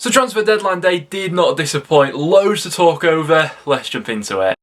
So transfer deadline day did not disappoint. Loads to talk over. Let's jump into it.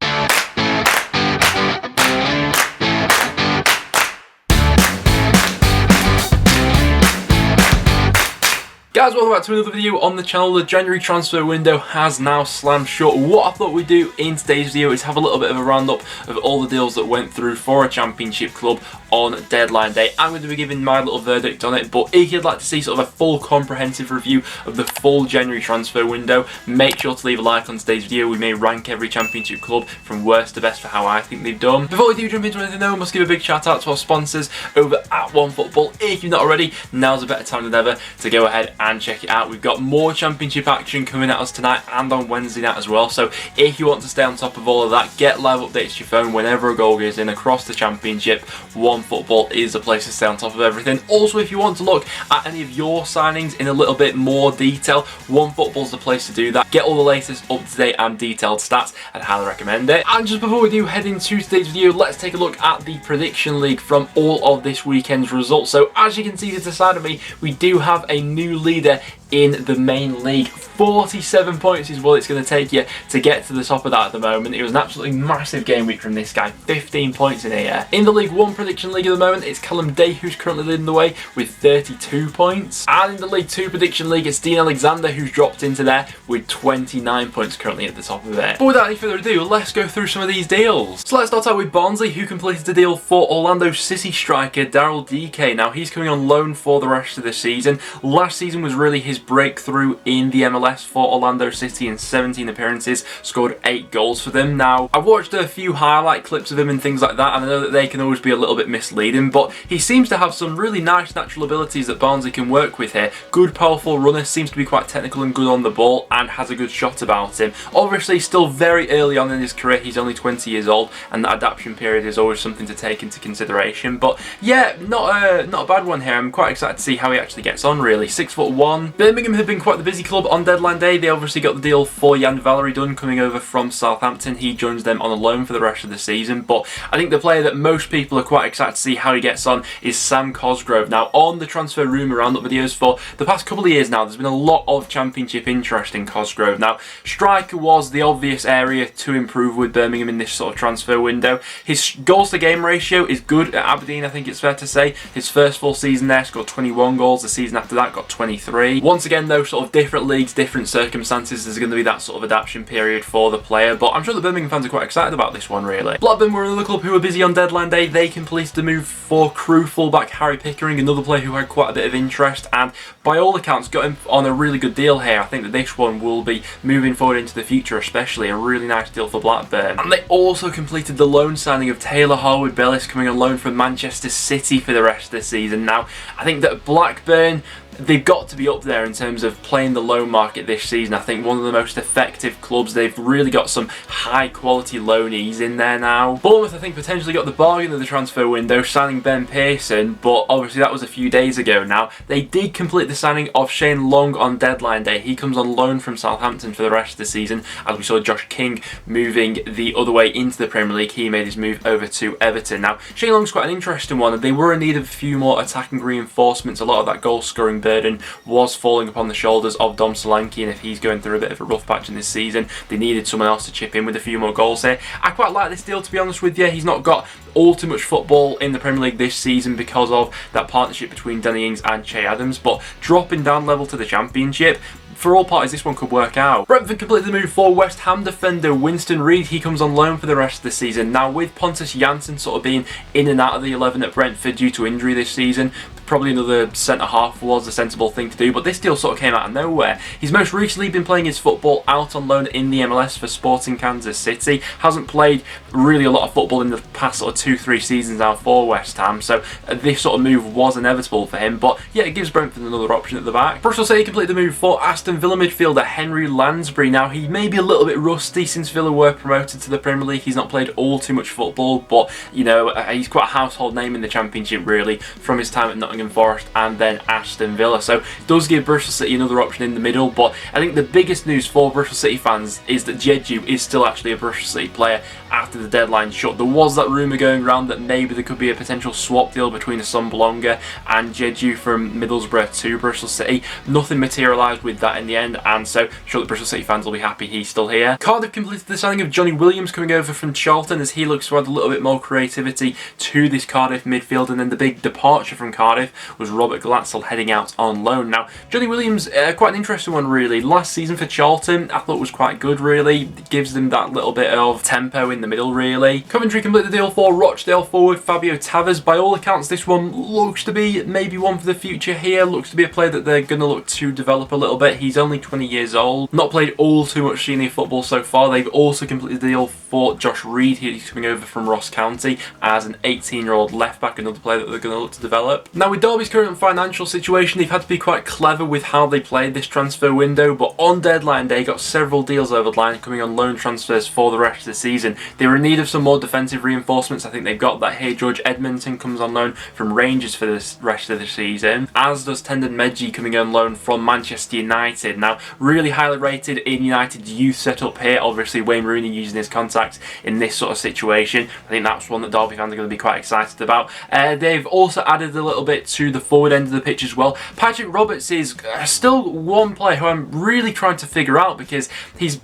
Guys, welcome back to another video on the channel. The January transfer window has now slammed shut. What I thought we'd do in today's video is have a little bit of a roundup of all the deals that went through for a championship club on deadline day. I'm going to be giving my little verdict on it, but if you'd like to see sort of a full comprehensive review of the full January transfer window, make sure to leave a like on today's video. We may rank every championship club from worst to best for how I think they've done. Before we do jump into anything though, I must give a big shout out to our sponsors over at OneFootball. If you've not already, now's a better time than ever to go ahead and check it out. We've got more championship action coming at us tonight and on Wednesday night as well, so if you want to stay on top of all of that, get live updates to your phone whenever a goal goes in across the championship. OneFootball is the place to stay on top of everything. Also, if you want to look at any of your signings in a little bit more detail, OneFootball's the place to do that. Get all the latest up-to-date and detailed stats. I'd highly recommend it. And just before we do head into today's video, let's take a look at the prediction league from all of this weekend's results. So as you can see to the side of me, we do have a new leader in the main league. 47 points is what it's going to take you to get to the top of that at the moment. It was an absolutely massive game week from this guy. 15 points in here. In the League 1 prediction league at the moment, it's Callum Day who's currently leading the way with 32 points. And in the League 2 prediction league, it's Dean Alexander who's dropped into there with 29 points currently at the top of it. But without any further ado, let's go through some of these deals. So let's start out with Barnsley, who completed the deal for Orlando City striker Daryl DK. Now he's coming on loan for the rest of the season. Last season was really his breakthrough in the MLS for Orlando City. In 17 appearances, scored 8 goals for them. Now, I've watched a few highlight clips of him and things like that, and I know that they can always be a little bit misleading, but he seems to have some really nice natural abilities that Barnsley can work with here. Good, powerful runner, seems to be quite technical and good on the ball, and has a good shot about him. Obviously, still very early on in his career. He's only 20 years old, and that adaptation period is always something to take into consideration. But yeah, not a bad one here. I'm quite excited to see how he actually gets on, really. 6'1". Birmingham have been quite the busy club on deadline day. They obviously got the deal for Jan Valery done coming over from Southampton. He joins them on a loan for the rest of the season, but I think the player that most people are quite excited to see how he gets on is Sam Cosgrove. Now, on the transfer rumour roundup videos for the past couple of years now, there's been a lot of championship interest in Cosgrove. Now, striker was the obvious area to improve with Birmingham in this sort of transfer window. His goals to game ratio is good at Aberdeen, I think it's fair to say. His first full season there scored 21 goals. The season after that got 23. Once again though, sort of different leagues, different circumstances, there's going to be that sort of adaptation period for the player, but I'm sure the Birmingham fans are quite excited about this one, really. Blackburn were another club who were busy on deadline day. They completed the move for Crewe fullback Harry Pickering, another player who had quite a bit of interest, and by all accounts got him on a really good deal here. I think that this one will be moving forward into the future, especially a really nice deal for Blackburn. And they also completed the loan signing of Taylor Harwood-Bellis, coming on loan from Manchester City for the rest of the season. Now, I think that Blackburn, they've got to be up there in terms of playing the loan market this season. I think one of the most effective clubs. They've really got some high quality loanees in there now. Bournemouth, I think, potentially got the bargain of the transfer window, signing Ben Pearson, but obviously that was a few days ago now. They did complete the signing of Shane Long on deadline day. He comes on loan from Southampton for the rest of the season, as we saw Josh King moving the other way into the Premier League. He made his move over to Everton. Now, Shane Long's quite an interesting one, and they were in need of a few more attacking reinforcements. A lot of that goal scoring burden was falling upon the shoulders of Dom Solanke, and if he's going through a bit of a rough patch in this season, they needed someone else to chip in with a few more goals here. I quite like this deal, to be honest with you. He's not got all too much football in the Premier League this season because of that partnership between Danny Ings and Che Adams, but dropping down level to the Championship, for all parties, this one could work out. Brentford completed the move for West Ham defender Winston Reid. He comes on loan for the rest of the season. Now, with Pontus Jansson sort of being in and out of the 11 at Brentford due to injury this season, probably another centre-half was a sensible thing to do, but this deal sort of came out of nowhere. He's most recently been playing his football out on loan in the MLS for Sporting Kansas City. Hasn't played really a lot of football in the past sort of 2-3 seasons now for West Ham, so this sort of move was inevitable for him, but yeah, it gives Brentford another option at the back. Bristol City completed the move for Aston Villa midfielder Henry Lansbury. Now, he may be a little bit rusty since Villa were promoted to the Premier League. He's not played all too much football, but, you know, he's quite a household name in the Championship, really, from his time at Nottingham Nottingham Forest and then Aston Villa. So it does give Bristol City another option in the middle, but I think the biggest news for Bristol City fans is that Jeju is still actually a Bristol City player after the deadline shut. There was that rumour going around that maybe there could be a potential swap deal between Assombalonga and Jeju from Middlesbrough to Bristol City. Nothing materialised with that in the end, and so I'm sure that Bristol City fans will be happy he's still here. Cardiff completed the signing of Johnny Williams coming over from Charlton, as he looks to add a little bit more creativity to this Cardiff midfield. And then the big departure from Cardiff was Robert Glatzel heading out on loan. Now, Johnny Williams, quite an interesting one really. Last season for Charlton, I thought was quite good really. It gives them that little bit of tempo in the middle really. Coventry completed the deal for Rochdale forward Fabio Tavas. By all accounts, this one looks to be maybe one for the future here. Looks to be a player that they're going to look to develop a little bit. He's only 20 years old. Not played all too much senior football so far. They've also completed the deal for Josh Reid. He's coming over from Ross County as an 18-year-old left back, another player that they're going to look to develop. Now, with Derby's current financial situation, they've had to be quite clever with how they played this transfer window, but on deadline day got several deals over the line coming on loan transfers for the rest of the season. They were in need of some more defensive reinforcements. I think they've got that here. George Edmonton comes on loan from Rangers for the rest of the season, as does Tendon Medji coming on loan from Manchester United. Now, really highly rated in United's youth setup here. Obviously, Wayne Rooney using his contacts in this sort of situation. I think that's one that Derby fans are going to be quite excited about. They've also added a little bit to the forward end of the pitch as well. Patrick Roberts is still one player who I'm really trying to figure out, because he's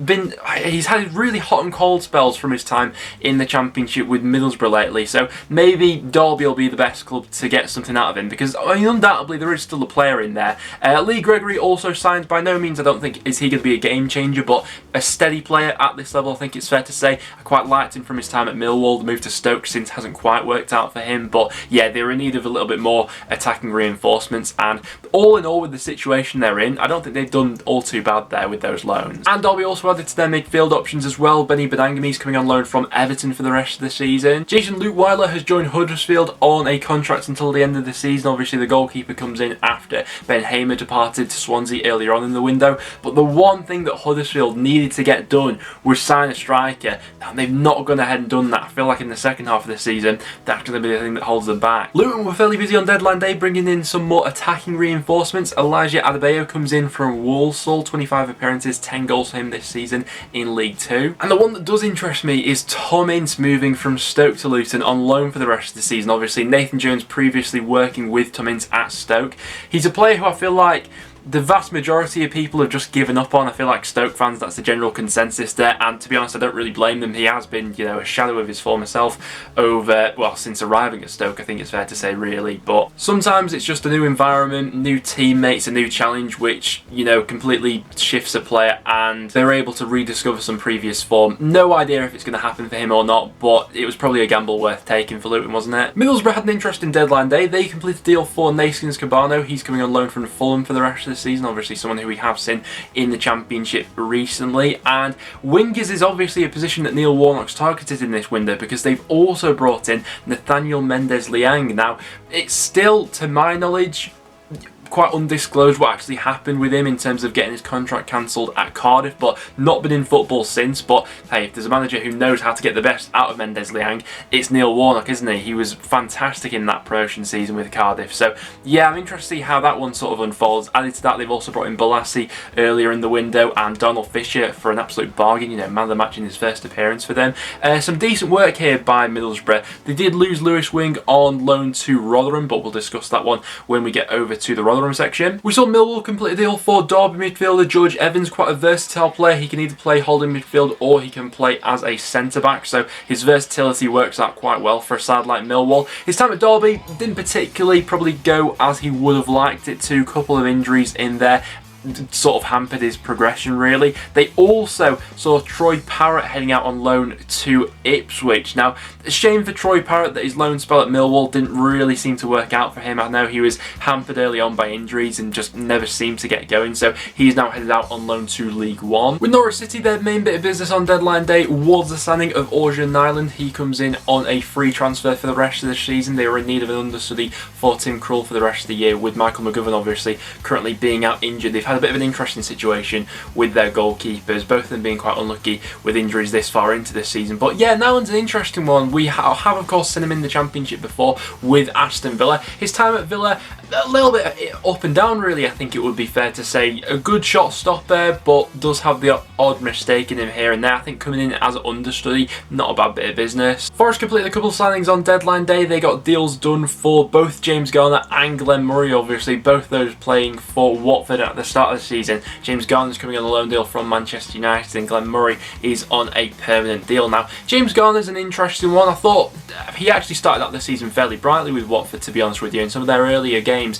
had really hot and cold spells from his time in the Championship with Middlesbrough lately. So maybe Derby will be the best club to get something out of him, because I mean, undoubtedly there is still a player in there. Lee Gregory also signed. By no means I don't think is he going to be a game changer, but a steady player at this level, I think it's fair to say. I quite liked him from his time at Millwall. The move to Stoke since hasn't quite worked out for him, but yeah, they're in need of a little bit more attacking reinforcements, and all in all with the situation they're in, I don't think they've done all too bad there with those loans. And Derby also added to their midfield options as well. Benny Badangami's coming on loan from Everton for the rest of the season. Jason Luteweiler has joined Huddersfield on a contract until the end of the season. Obviously the goalkeeper comes in after Ben Hamer departed to Swansea earlier on in the window, but the one thing that Huddersfield needed to get done was sign a striker, and they've not gone ahead and done that. I feel like in the second half of the season that's going to be the thing that holds them back. Luton were fairly busy on deadline day bringing in some more attacking reinforcements. Elijah Adebayo comes in from Walsall, 25 appearances, 10 goals for him this season in League 2. And the one that does interest me is Tom Ince moving from Stoke to Luton on loan for the rest of the season. Obviously Nathan Jones previously working with Tom Ince at Stoke. He's a player who I feel like the vast majority of people have just given up on. I feel like Stoke fans, that's the general consensus there, and to be honest I don't really blame them. He has been, you know, a shadow of his former self over, well, since arriving at Stoke, I think it's fair to say really, but sometimes it's just a new environment, new teammates, a new challenge which, you know, completely shifts a player, and they're able to rediscover some previous form. No idea if it's going to happen for him or not, but it was probably a gamble worth taking for Luton, wasn't it? Middlesbrough had an interesting deadline day. They completed a deal for Naskins Cabano. He's coming on loan from Fulham for the rest of the season, obviously someone who we have seen in the Championship recently. And wingers is obviously a position that Neil Warnock's targeted in this window, because they've also brought in Nathaniel Mendes-Liang. Now, it's still, to my knowledge, quite undisclosed what actually happened with him in terms of getting his contract cancelled at Cardiff, but not been in football since. But hey, if there's a manager who knows how to get the best out of Mendes-Liang, it's Neil Warnock, isn't he? He was fantastic in that promotion season with Cardiff. So yeah, I'm interested to see how that one sort of unfolds. Added to that, they've also brought in Balassi earlier in the window and Donald Fisher for an absolute bargain, you know, man of the match in his first appearance for them. Some decent work here by Middlesbrough. They did lose Lewis Wing on loan to Rotherham, but we'll discuss that one when we get over to the Rotherham section. We saw Millwall complete a deal for Derby midfielder George Evans, quite a versatile player. He can either play holding midfield or he can play as a centre-back, so his versatility works out quite well for a side like Millwall. His time at Derby didn't particularly probably go as he would have liked it to. A couple of injuries in there sort of hampered his progression really. They also saw Troy Parrott heading out on loan to Ipswich. Now, a shame for Troy Parrott that his loan spell at Millwall didn't really seem to work out for him. I know he was hampered early on by injuries and just never seemed to get going, so he's now headed out on loan to League One. With Norwich City, their main bit of business on deadline day was the signing of Orjan Nyland. He comes in on a free transfer for the rest of the season. They were in need of an understudy for Tim Krul for the rest of the year, with Michael McGovern obviously currently being out injured. They've had a bit of an interesting situation with their goalkeepers, both of them being quite unlucky with injuries this far into this season. But yeah, Nolan's an interesting one. We have of course seen him in the Championship before with Aston Villa. His time at Villa, a little bit up and down really, I think it would be fair to say. A good shot stopper, but does have the odd mistake in him here and there. I think coming in as an understudy, not a bad bit of business. Forest completed a couple of signings on deadline day. They got deals done for both James Garner and Glenn Murray, obviously both those playing for Watford at the start of the season. James Garner's coming on a loan deal from Manchester United and Glenn Murray is on a permanent deal. Now, James Garner's an interesting one. I thought he actually started out the season fairly brightly with Watford, to be honest with you. In some of their earlier games,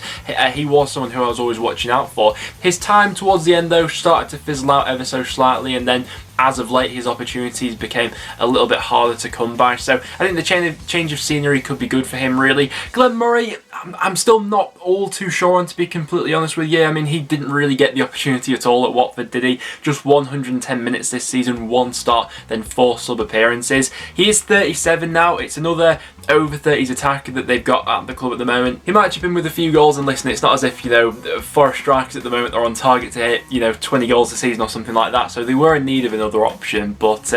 he was someone who I was always watching out for. His time towards the end though started to fizzle out ever so slightly, and then as of late his opportunities became a little bit harder to come by. So I think the change of scenery could be good for him really. Glenn Murray, I'm still not all too sure on, to be completely honest with you. I mean, he didn't really get the opportunity at all at Watford, did he? Just 110 minutes this season, 1 start, then 4 sub appearances. He is 37 now. It's another over 30s attacker that they've got at the club at the moment. He might chip in with a few goals, and listen, it's not as if, you know, Forest strikers at the moment are on target to hit, you know, 20 goals a season or something like that, so they were in need of another option. But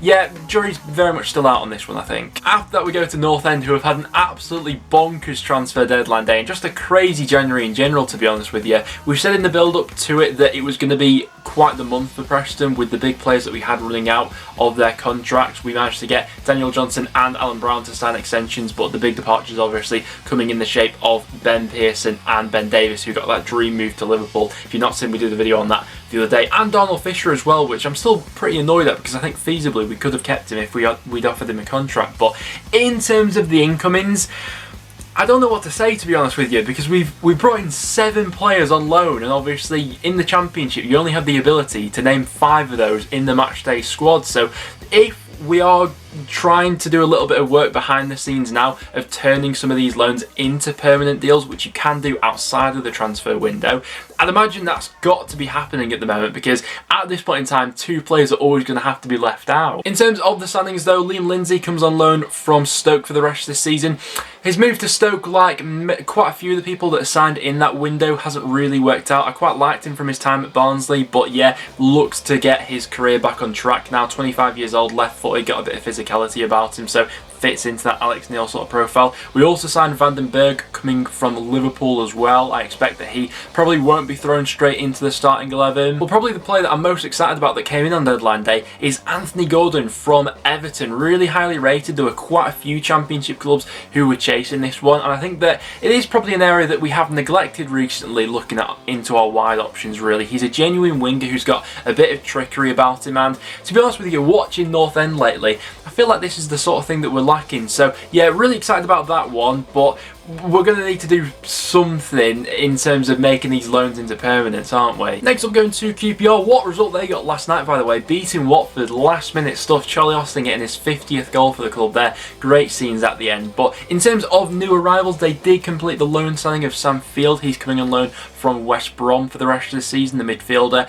yeah, jury's very much still out on this one, I think. After that we go to North End, who have had an absolutely bonkers transfer deadline day and just a crazy January in general, to be honest with you. We've said in the build up to it that it was going to be quite the month for Preston with the big players that we had running out of their contracts. We managed to get Daniel Johnson and Alan Brown to sign extensions, but the big departures obviously coming in the shape of Ben Pearson and Ben Davis, who got that dream move to Liverpool. If you've not seen, we did a video on that the other day, and Donald Fisher as well, which I'm still pretty annoyed at because I think feasibly we could have kept him if we'd offered him a contract. But in terms of the incomings, I don't know what to say, to be honest with you, because we've brought in 7 players on loan, and obviously in the Championship you only have the ability to name 5 of those in the matchday squad. So if we are trying to do a little bit of work behind the scenes now of turning some of these loans into permanent deals, which you can do outside of the transfer window, I'd imagine that's got to be happening at the moment, because at this point in time 2 players are always going to have to be left out. In terms of the signings though, Liam Lindsay comes on loan from Stoke for the rest of the season. His move to Stoke, like quite a few of the people that are signed in that window, hasn't really worked out. I quite liked him from his time at Barnsley, but yeah, looks to get his career back on track now. 25 years old, left footed, got a bit of physicality about him, so fits into that Alex Neil sort of profile. We also signed Van den Berg coming from Liverpool as well. I expect that he probably won't be thrown straight into the starting 11. But probably the player that I'm most excited about that came in on deadline day is Anthony Gordon from Everton. Really highly rated. There were quite a few Championship clubs who were chasing this one, and I think that it is probably an area that we have neglected recently, looking at into our wide options really. He's a genuine winger who's got a bit of trickery about him, and to be honest with you, watching North End lately, I feel like this is the sort of thing that we're lacking. So yeah, really excited about that one, but we're going to need to do something in terms of making these loans into permanents, aren't we? Next up, going to QPR. What result they got last night, by the way, beating Watford, last minute stuff. Charlie Austin getting his 50th goal for the club there. Great scenes at the end. But in terms of new arrivals, they did complete the loan signing of Sam Field. He's coming on loan from West Brom for the rest of the season, the midfielder.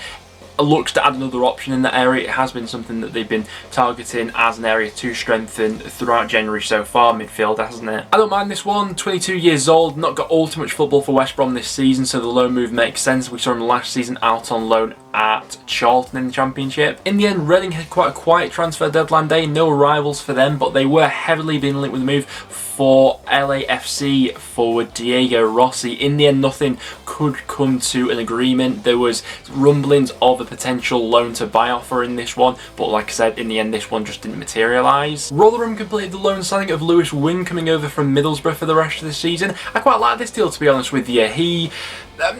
Looks to add another option in that area. It has been something that they've been targeting as an area to strengthen throughout January so far, midfielder, hasn't it? I don't mind this one. 22 years old, not got all too much football for West Brom this season, so the loan move makes sense. We saw him last season out on loan at Charlton in the Championship. In the end, Reading had quite a quiet transfer deadline day. No arrivals for them, but they were heavily being linked with the move for LAFC forward Diego Rossi. In the end, nothing could come to an agreement. There was rumblings of a potential loan to buy offer in this one, but like I said, in the end this one just didn't materialise. Rotherham completed the loan signing of Lewis Wing coming over from Middlesbrough for the rest of the season. I quite like this deal, to be honest with you. He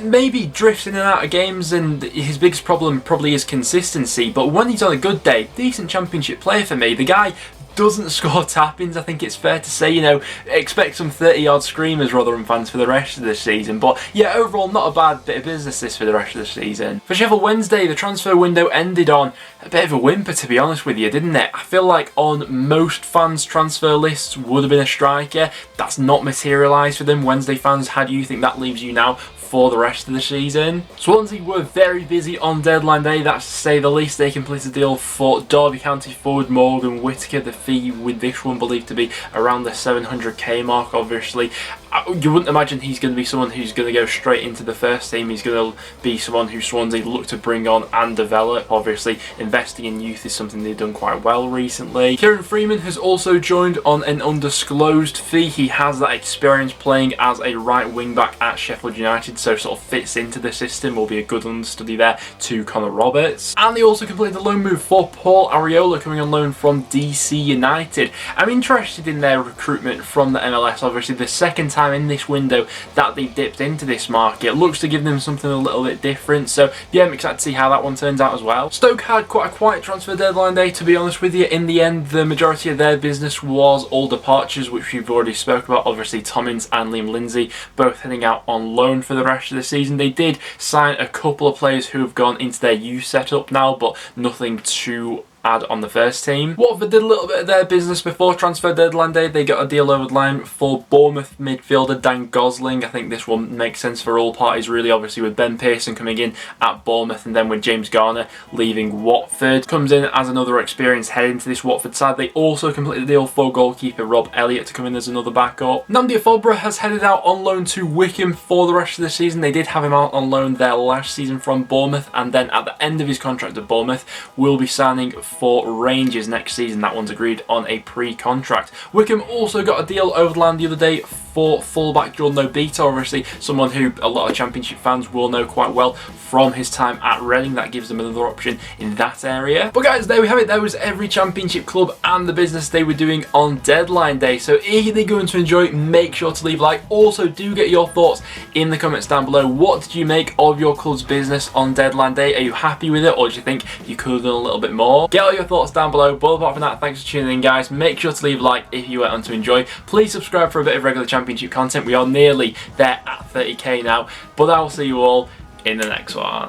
maybe drifts in and out of games, and his biggest problem probably is consistency, but when he's on a good day, decent Championship player for me. The guy doesn't score tap-ins, I think it's fair to say. You know, expect some 30-yard screamers, Rotherham fans, for the rest of the season. But yeah, overall, not a bad bit of business this for the rest of the season. For Sheffield Wednesday, the transfer window ended on a bit of a whimper, to be honest with you, didn't it? I feel like on most fans' transfer lists would have been a striker. That's not materialised for them. Wednesday fans, how do you think that leaves you now for the rest of the season. Swansea were very busy on deadline day, that's to say the least. They completed a deal for Derby County forward Morgan Whittaker. The fee with this one believed to be around the 700k mark. Obviously, you wouldn't imagine he's going to be someone who's going to go straight into the first team. He's going to be someone who Swansea look to bring on and develop. Obviously, investing in youth is something they've done quite well recently. Kieran Freeman has also joined on an undisclosed fee. He has that experience playing as a right wing back at Sheffield United, so sort of fits into the system, will be a good understudy there to Connor Roberts. And they also completed the loan move for Paul Areola, coming on loan from DC United. I'm interested in their recruitment from the MLS. Obviously, the second time in this window that they dipped into this market. Looks to give them something a little bit different, so yeah, I'm excited to see how that one turns out as well. Stoke had quite a quiet transfer deadline day, to be honest with you. In the end, the majority of their business was all departures, which we've already spoke about. Obviously, Tommins and Liam Lindsay both heading out on loan for the rest of the season. They did sign a couple of players who have gone into their youth setup now, but nothing too add on the first team. Watford did a little bit of their business before transfer deadline day. They got a deal over the line for Bournemouth midfielder Dan Gosling. I think this one makes sense for all parties really, obviously with Ben Pearson coming in at Bournemouth and then with James Garner leaving Watford. Comes in as another experienced head into this Watford side. They also completed the deal for goalkeeper Rob Elliott to come in as another backup. Nnamdi Afobra has headed out on loan to Wickham for the rest of the season. They did have him out on loan there last season from Bournemouth, and then at the end of his contract at Bournemouth will be signing for Rangers next season. That one's agreed on a pre-contract. Wickham also got a deal over the line the other day for fullback Jordan Obita, obviously someone who a lot of Championship fans will know quite well from his time at Reading. That gives them another option in that area. But guys, there we have it. There was every Championship club and the business they were doing on deadline day. So if you're going to enjoy, make sure to leave a like. Also, do get your thoughts in the comments down below. What did you make of your club's business on deadline day? Are you happy with it, or do you think you could have done a little bit more? Get all your thoughts down below. But apart from that, thanks for tuning in, guys. Make sure to leave a like if you went on to enjoy. Please subscribe for a bit of regular Championship content. We are nearly there at 30k now. But I will see you all in the next one.